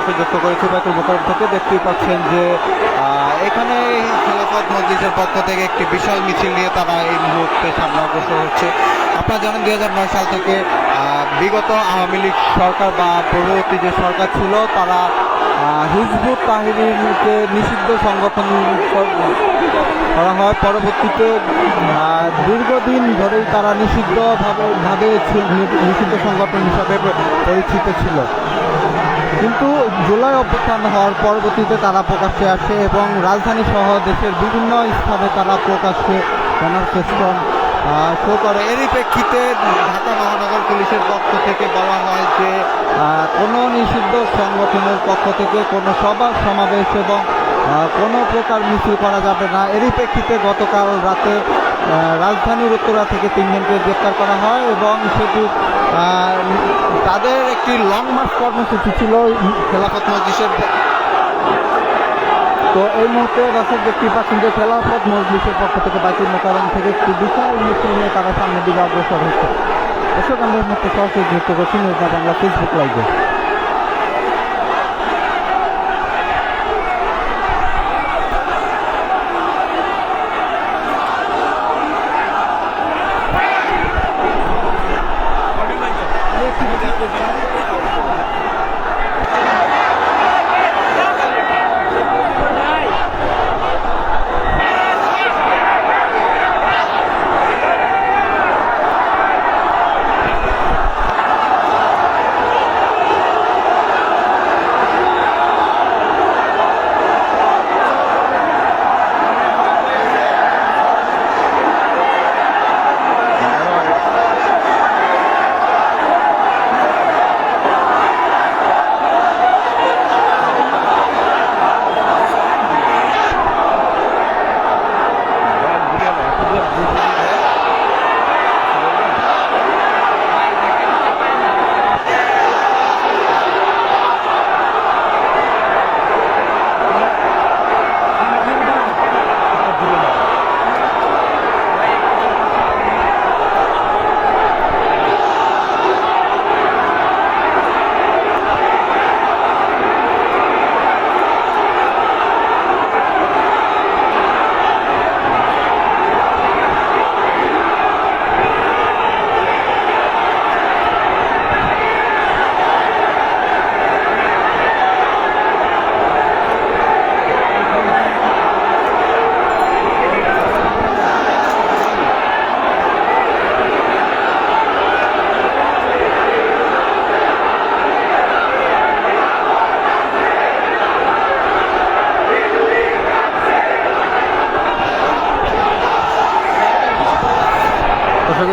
সরাসরি যুক্ত করেছি বাইতুল মোকাররম থেকে। দেখতেই পাচ্ছেন যে এখানে খেলাফত মজলিসের পক্ষ থেকে একটি বিশাল মিছিল নিয়ে তারা এই মুহূর্তে সামনে অগ্রসর হচ্ছে। আপনারা জানেন 2009 সাল থেকে বিগত আওয়ামী লীগ সরকার বা পূর্ববর্তী যে সরকার ছিল তারা হিজবুত তাহরিরকে নিষিদ্ধ সংগঠন করা হয়। পরবর্তীতে দীর্ঘদিন ধরেই তারা নিষিদ্ধ সংগঠন হিসাবে পরিচিত ছিল, কিন্তু জুলাই অভ্যুত্থান হওয়ার পরবর্তীতে তারা প্রকাশ্যে আসে এবং রাজধানী সহ দেশের বিভিন্ন স্থানে তারা প্রকাশ্যে ব্যানার ফেস্টন শো করে। এরই প্রেক্ষিতে ঢাকা মহানগর পুলিশের পক্ষ থেকে বলা হয় যে কোনো নিষিদ্ধ সংগঠনের পক্ষ থেকে কোনো সভা সমাবেশ এবং কোনো প্রকার মিছিল করা যাবে না। এরই প্রেক্ষিতে গতকাল রাতে রাজধানীর উত্তরা থেকে 3 জনকে গ্রেপ্তার করা হয় এবং সেটি তাদের একটি লং মার্চ কর্মসূচি ছিল খেলাফত মজলিসের। তো এই মুহূর্তে দর্শক দেখতে পাচ্ছেন যে খেলাফত মজলিসের পক্ষ থেকে বাইতুল মোকাররম থেকে একটি বিশাল মিছিল নিয়ে তারা সামনের দিকে অগ্রসর হচ্ছে। দর্শক আমরা এই মুহূর্তে সরাসরি যুক্ত করছি নিউজ বাংলা ফেসবুক লাইভে।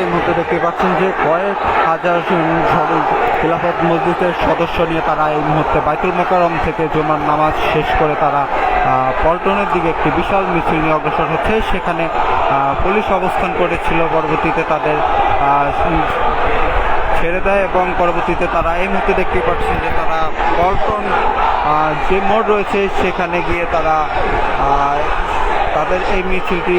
এই মুহূর্তে দেখতে পাচ্ছেন যে কয়েক হাজার খেলাফত মসজিদের সদস্য নিয়ে তারা এই মুহূর্তে বাইতুল মোকাররম থেকে জুমার নামাজ শেষ করে তারা পল্টনের দিকে একটি বিশাল মিছিল নিয়ে অগ্রসর হচ্ছে। সেখানে পুলিশ অবস্থান করেছিল, পরবর্তীতে তাদের ছেড়ে দেয় এবং পরবর্তীতে তারা এই মুহূর্তে দেখতে পাচ্ছেন যে তারা পল্টন যে মোড় রয়েছে সেখানে গিয়ে তারা তাদের এই মিছিলটি